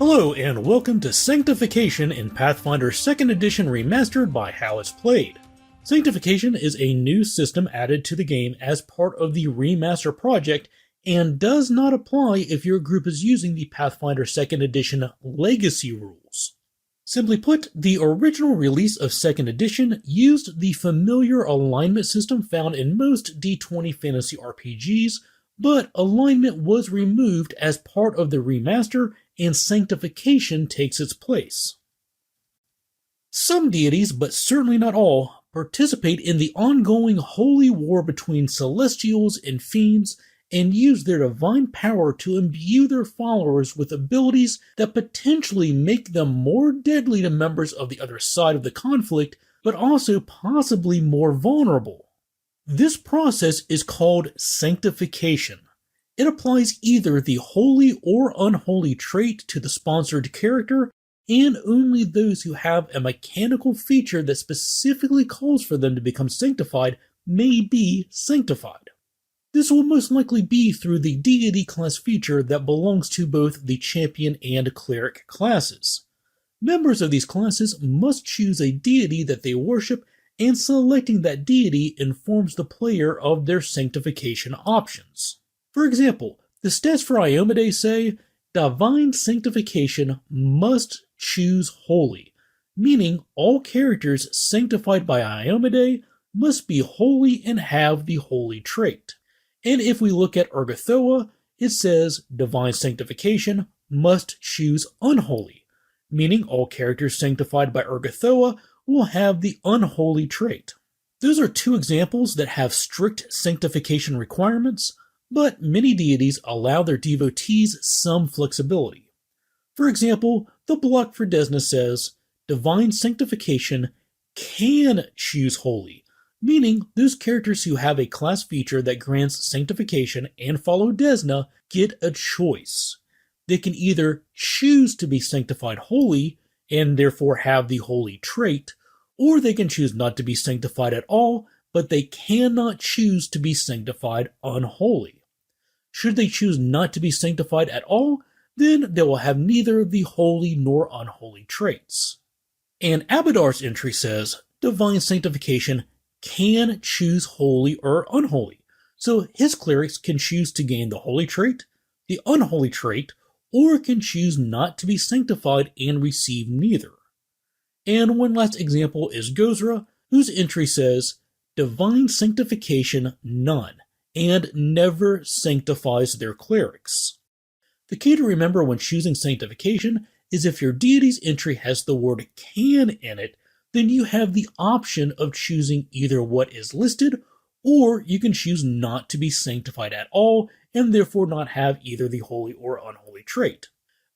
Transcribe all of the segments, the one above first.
Hello and welcome to Sanctification in Pathfinder 2nd Edition Remastered by How It's Played. Sanctification is a new system added to the game as part of the Remaster project and does not apply if your group is using the Pathfinder 2nd Edition Legacy rules. Simply put, the original release of 2nd Edition used the familiar alignment system found in most D20 fantasy RPGs, but alignment was removed as part of the remaster and Sanctification takes its place. Some deities, but certainly not all, participate in the ongoing holy war between celestials and fiends and use their divine power to imbue their followers with abilities that potentially make them more deadly to members of the other side of the conflict, but also possibly more vulnerable. This process is called Sanctification. It applies either the holy or unholy trait to the sponsored character, and only those who have a mechanical feature that specifically calls for them to become sanctified may be sanctified. This will most likely be through the deity class feature that belongs to both the champion and cleric classes. Members of these classes must choose a deity that they worship, and selecting that deity informs the player of their sanctification options. For example, the stats for Iomedae say, Divine Sanctification must choose Holy, meaning all characters sanctified by Iomedae must be holy and have the holy trait. And if we look at Ergothoa, it says Divine Sanctification must choose Unholy, meaning all characters sanctified by Ergothoa will have the unholy trait. Those are two examples that have strict sanctification requirements, but many deities allow their devotees some flexibility. For example, the block for Desna says, Divine Sanctification can choose Holy, meaning those characters who have a class feature that grants sanctification and follow Desna get a choice. They can either choose to be sanctified holy, and therefore have the holy trait, or they can choose not to be sanctified at all, but they cannot choose to be sanctified unholy. Should they choose not to be sanctified at all, then they will have neither the holy nor unholy traits. And Abadar's entry says, Divine Sanctification can choose holy or unholy, so his clerics can choose to gain the holy trait, the unholy trait, or can choose not to be sanctified and receive neither. And one last example is Gozra, whose entry says, Divine Sanctification none, and never sanctifies their clerics. The key to remember when choosing sanctification is if your deity's entry has the word can in it, then you have the option of choosing either what is listed, or you can choose not to be sanctified at all, and therefore not have either the holy or unholy trait.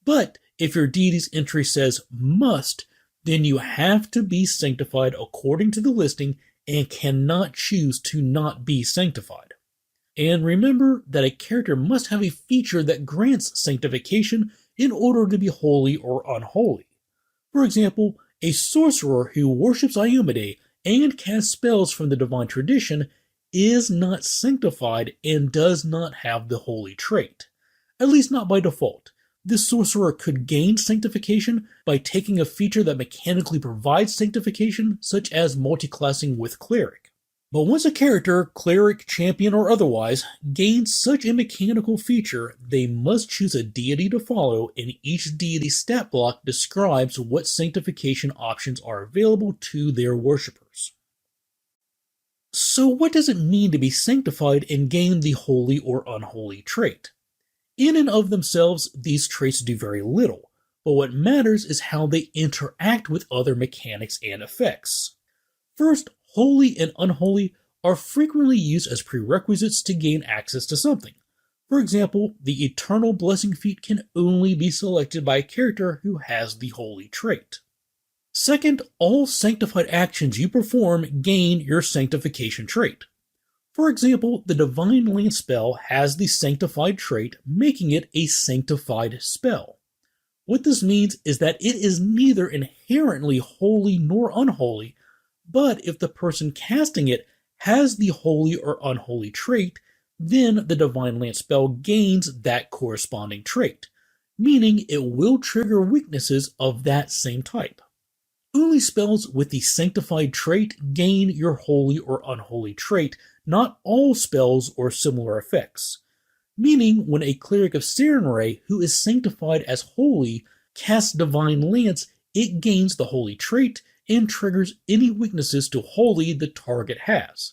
But if your deity's entry says must, then you have to be sanctified according to the listing and cannot choose to not be sanctified. And remember that a character must have a feature that grants sanctification in order to be holy or unholy. For example, a sorcerer who worships Iomedae and casts spells from the divine tradition is not sanctified and does not have the holy trait, at least not by default. This sorcerer could gain sanctification by taking a feature that mechanically provides sanctification, such as multiclassing with cleric. But once a character, cleric, champion, or otherwise, gains such a mechanical feature, they must choose a deity to follow, and each deity stat block describes what sanctification options are available to their worshippers. So what does it mean to be sanctified and gain the holy or unholy trait? In and of themselves, these traits do very little, but what matters is how they interact with other mechanics and effects. First, holy and unholy are frequently used as prerequisites to gain access to something. For example, the Eternal Blessing feat can only be selected by a character who has the holy trait. Second, all sanctified actions you perform gain your sanctification trait. For example, the Divine Lance spell has the Sanctified trait, making it a sanctified spell. What this means is that it is neither inherently holy nor unholy, but if the person casting it has the holy or unholy trait, then the Divine Lance spell gains that corresponding trait, meaning it will trigger weaknesses of that same type. Only spells with the Sanctified trait gain your holy or unholy trait, not all spells or similar effects. Meaning when a cleric of Sarenrae who is sanctified as holy casts Divine Lance, it gains the holy trait and triggers any weaknesses to holy the target has.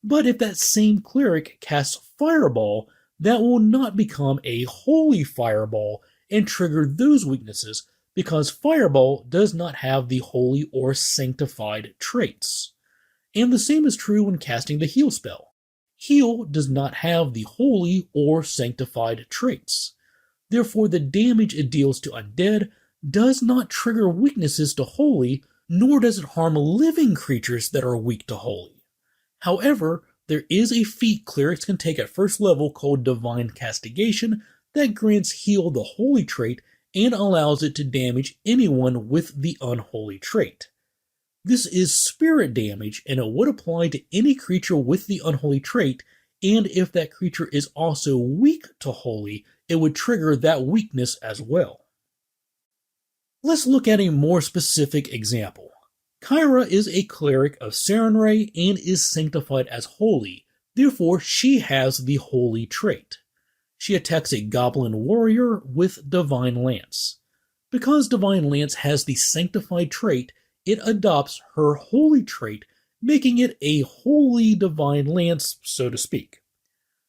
But if that same cleric casts Fireball, that will not become a holy Fireball and trigger those weaknesses because Fireball does not have the holy or sanctified traits. And the same is true when casting the Heal spell. Heal does not have the holy or sanctified traits. Therefore, the damage it deals to undead does not trigger weaknesses to holy, nor does it harm living creatures that are weak to holy. However, there is a feat clerics can take at first level called Divine Castigation that grants Heal the holy trait and allows it to damage anyone with the unholy trait. This is spirit damage, and it would apply to any creature with the unholy trait, and if that creature is also weak to holy, it would trigger that weakness as well. Let's look at a more specific example. Kyra is a cleric of Sarenrae and is sanctified as holy, therefore she has the holy trait. She attacks a goblin warrior with Divine Lance. Because Divine Lance has the sanctified trait, it adopts her holy trait, making it a holy Divine Lance, so to speak.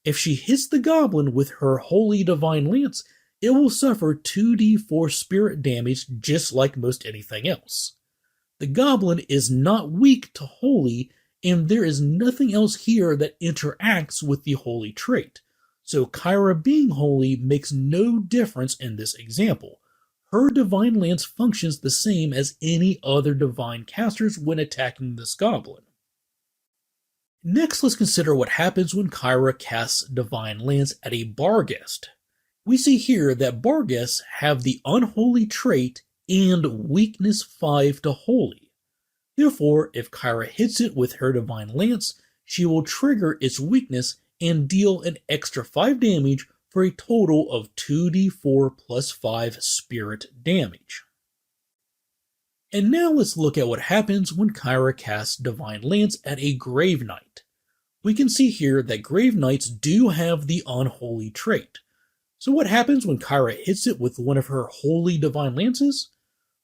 If she hits the goblin with her holy Divine Lance, it will suffer 2d4 spirit damage just like most anything else. The goblin is not weak to holy, and there is nothing else here that interacts with the holy trait. So Kyra being holy makes no difference in this example. Her Divine Lance functions the same as any other divine casters when attacking this goblin. Next, let's consider what happens when Kyra casts Divine Lance at a Barghest. We see here that Barghests have the unholy trait and weakness 5 to holy. Therefore, if Kyra hits it with her Divine Lance, she will trigger its weakness and deal an extra 5 damage for a total of 2d4 plus 5 spirit damage. And now let's look at what happens when Kyra casts Divine Lance at a Graveknight. We can see here that Graveknights do have the unholy trait. So what happens when Kyra hits it with one of her holy Divine Lances?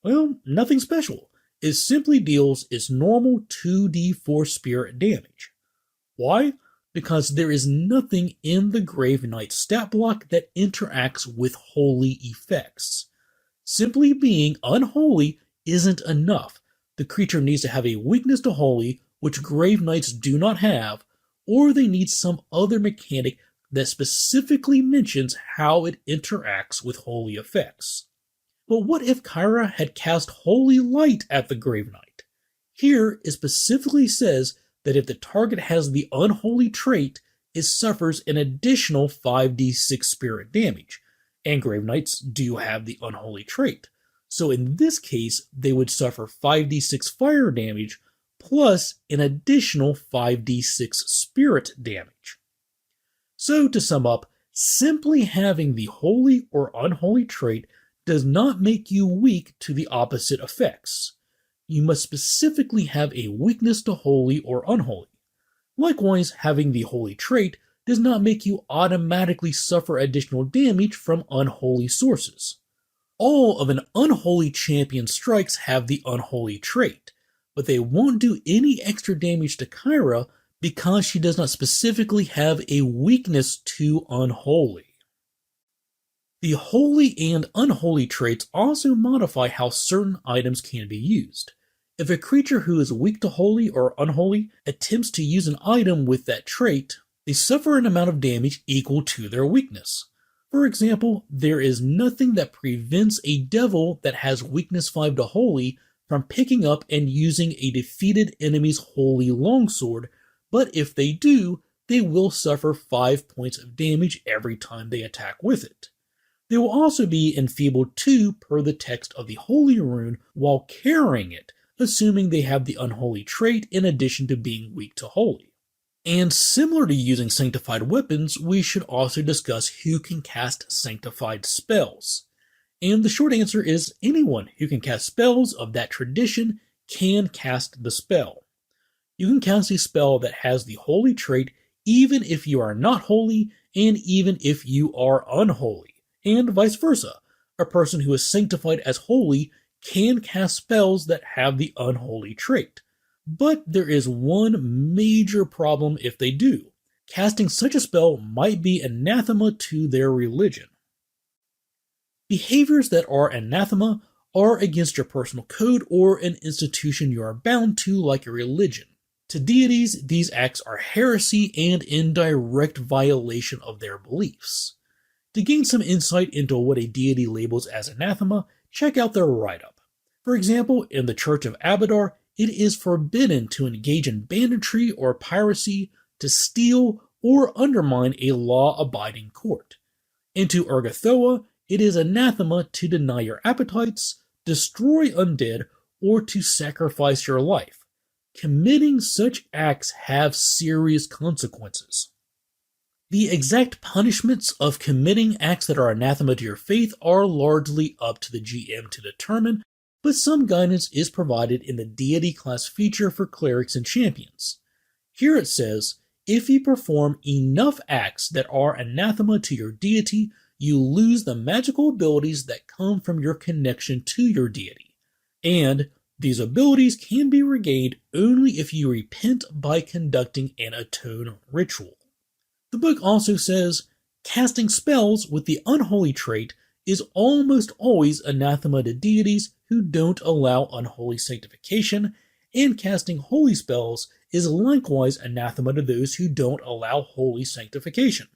Well, nothing special. It simply deals its normal 2d4 spirit damage. Why? Because there is nothing in the Graveknight stat block that interacts with holy effects. Simply being unholy isn't enough. The creature needs to have a weakness to holy, which Graveknights do not have, or they need some other mechanic that specifically mentions how it interacts with holy effects. But what if Kyra had cast Holy Light at the Graveknight? Here it specifically says that if the target has the unholy trait, it suffers an additional 5d6 spirit damage, and Graveknights do have the unholy trait. So in this case, they would suffer 5d6 fire damage plus an additional 5d6 spirit damage. So to sum up, simply having the holy or unholy trait does not make you weak to the opposite effects. You must specifically have a weakness to holy or unholy. Likewise, having the holy trait does not make you automatically suffer additional damage from unholy sources. All of an unholy champion's strikes have the unholy trait, but they won't do any extra damage to Kyra because she does not specifically have a weakness to unholy. The holy and unholy traits also modify how certain items can be used. If a creature who is weak to holy or unholy attempts to use an item with that trait, they suffer an amount of damage equal to their weakness. For example, there is nothing that prevents a devil that has weakness 5 to holy from picking up and using a defeated enemy's holy longsword, but if they do, they will suffer 5 points of damage every time they attack with it. They will also be enfeebled 2 per the text of the holy rune while carrying it, assuming they have the unholy trait in addition to being weak to holy. And similar to using sanctified weapons, we should also discuss who can cast sanctified spells. And the short answer is anyone who can cast spells of that tradition can cast the spell. You can cast a spell that has the holy trait even if you are not holy and even if you are unholy, and vice versa. A person who is sanctified as holy can cast spells that have the unholy trait. But there is one major problem if they do. Casting such a spell might be anathema to their religion. Behaviors that are anathema are against your personal code or an institution you are bound to, like a religion. To deities, these acts are heresy and in direct violation of their beliefs. To gain some insight into what a deity labels as anathema, check out their write-up. For example, in the Church of Abadar, it is forbidden to engage in banditry or piracy, to steal, or undermine a law-abiding court. And to Urgathoa, it is anathema to deny your appetites, destroy undead, or to sacrifice your life. Committing such acts have serious consequences. The exact punishments of committing acts that are anathema to your faith are largely up to the GM to determine, but some guidance is provided in the deity class feature for clerics and champions. Here it says, if you perform enough acts that are anathema to your deity, you lose the magical abilities that come from your connection to your deity. And these abilities can be regained only if you repent by conducting an atone ritual. The book also says, casting spells with the unholy trait is almost always anathema to deities who don't allow unholy sanctification, and casting holy spells is likewise anathema to those who don't allow holy sanctification.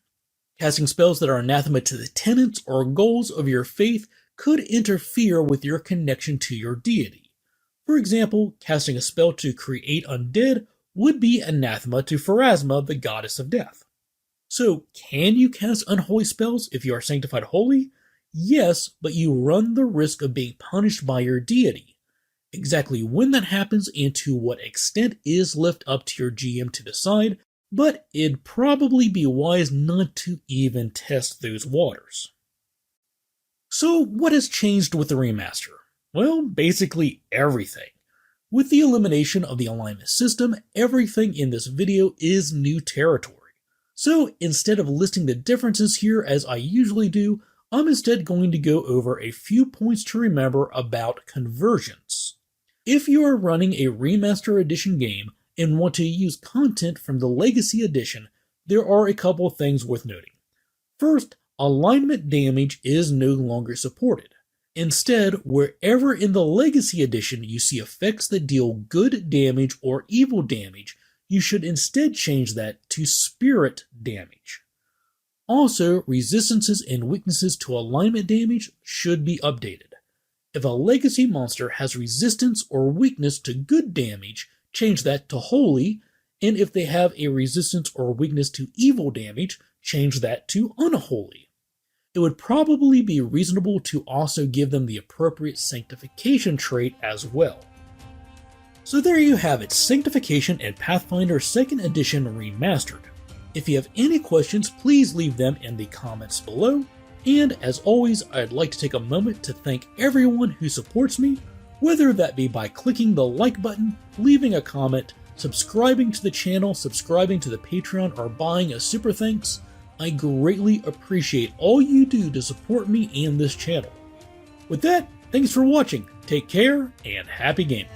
Casting spells that are anathema to the tenets or goals of your faith could interfere with your connection to your deity. For example, casting a spell to create undead would be anathema to Pharasma, the goddess of death. So, can you cast unholy spells if you are sanctified holy? Yes, but you run the risk of being punished by your deity. Exactly when that happens and to what extent is left up to your GM to decide, but it'd probably be wise not to even test those waters. So, what has changed with the remaster? Well, basically everything. With the elimination of the alignment system, everything in this video is new territory. So instead of listing the differences here as I usually do, I'm instead going to go over a few points to remember about conversions. If you are running a Remaster Edition game and want to use content from the Legacy Edition, there are a couple of things worth noting. First, alignment damage is no longer supported. Instead, wherever in the Legacy Edition you see effects that deal good damage or evil damage, you should instead change that to spirit damage. Also, resistances and weaknesses to alignment damage should be updated. If a Legacy monster has resistance or weakness to good damage, change that to holy, and if they have a resistance or weakness to evil damage, change that to unholy. It would probably be reasonable to also give them the appropriate sanctification trait as well. So there you have it, Sanctification and Pathfinder 2nd Edition Remastered. If you have any questions, please leave them in the comments below, and as always, I'd like to take a moment to thank everyone who supports me, whether that be by clicking the like button, leaving a comment, subscribing to the channel, subscribing to the Patreon, or buying a super thanks. I greatly appreciate all you do to support me and this channel. With that, thanks for watching, take care, and happy gaming.